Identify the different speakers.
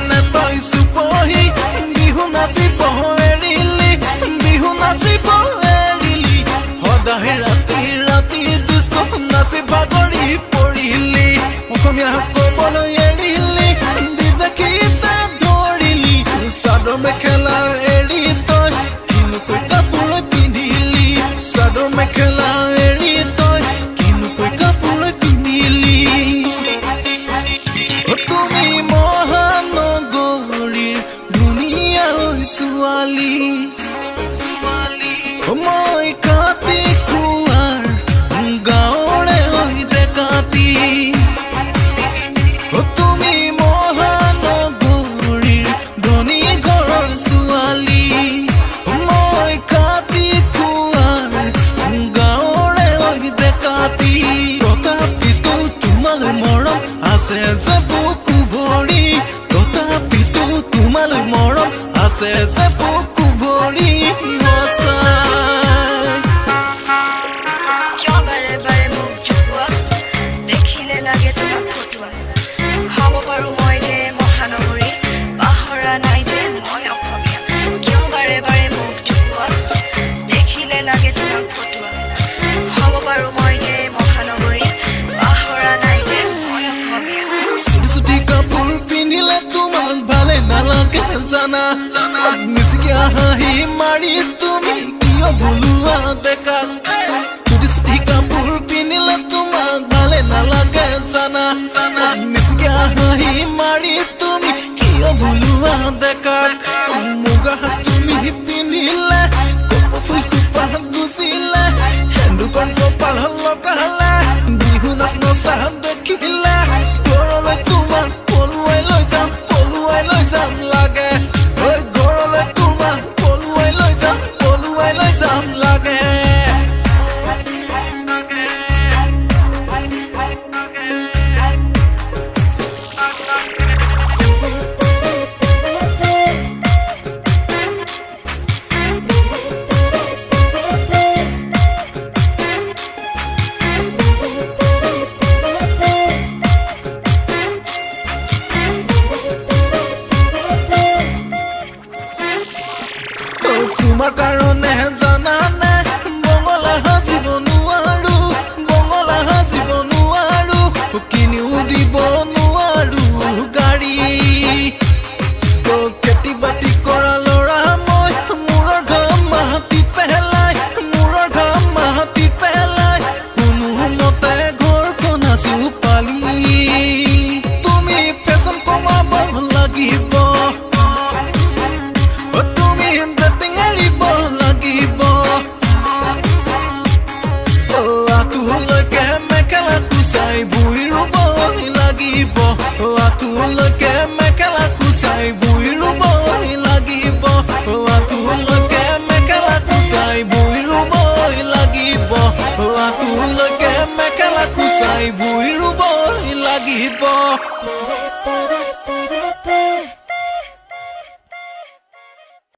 Speaker 1: নে তই চুপহি বিহু নাচিব এৰিলি বিহু নাচিব এৰিলি সদায় ৰাতি ৰাতি ডিস্কো নাচি ভাগৰি পৰিলি অসমীয়া ক'বলৈ এৰিলি বিদেশীতে ধৰিলি চাদৰ মেখেলা এৰি তই কিনোকৈ কাপোৰ পিন্ধিলি চাদৰ মেখেলা এৰি তই কিনোকৈ কাপোৰ পিন্ধিলি তুমি মহানগৰীৰ ধুনীয়া ছোৱালী মই কাটি কুৱাৰ গাঁৱৰে হৈ ডেকাতি তুমি মহানগৰীৰ ধনী ঘৰৰ ছোৱালী মই কাটি কুৱাৰ গাঁৱৰে হৈ ডেকাতি তথাপিতো তোমালৈ মৰম আছে যে বুকু ভৰি তথাপিতো তোমালৈ মৰম আছে যে বুকু ভৰি
Speaker 2: কিয় বাৰে বাৰে মোক জোকোৱা দেখিলে লাগে তোমাক ফটোৱা হ'ব পাৰো মই যে মহানগৰী পাহৰা নাই যে মই অসমীয়া কিয় বাৰে বাৰে মোক জোকোৱা দেখিলে লাগে তোমাক ফটোৱা হ'ব পাৰো মই যে মহানগৰী পাহৰা নাই যে মই অসমীয়া
Speaker 1: চুটি কাপোৰ পিন্ধিলে তোমাক ভালে নালাগে জানা মিচিকিয়া হাঁহি মাৰি তুমি কিয় ভুলুৱা ডেকা চুটি কাপোৰ পিন্ধিলে তোমাক ভালে নালাগে জানা মিচিকিয়া হাঁহি মাৰি তুমি কিয় ভুলুৱা ডেকা মুগা সাজ তুমি পিন্ধিলে কপৌ ফুল খোপা গুচিলে সেন্দুকণ কপাল লগালে বিহু নাচ নচা দেখিলে ঘৰলৈ তোমাক পলুৱাই লৈ যাম লাগে ঐ ঘৰলৈ তোমাক পলুৱাই লৈ যাম লাগে তোমাৰ কাৰণে জানানে বঙলা সাজিব নোৱাৰো কিনিও দিব নোৱাৰো গাড়ী খেতি বাতি কৰা ল'ৰা মই মূৰৰ ঘাম মাটিত পেলাই কোনো মতে ঘৰখন আছো পালি তুমি ফেশ্বন কমাব লাগিব তুমি ডেটিং এৰিব লাগিব আঁঠুলৈকে মেখেলা কুচাই ভুই ৰুব লাগিব আঁঠুলৈকে মেখেলা কুচাই ভুই ৰুব লাগিব আঁঠুলৈকে মেখেলা কুচাই ভুই ৰুব লাগিব আঁঠুলৈকে মেখেলা কুচাই ভুই ৰুব লাগিব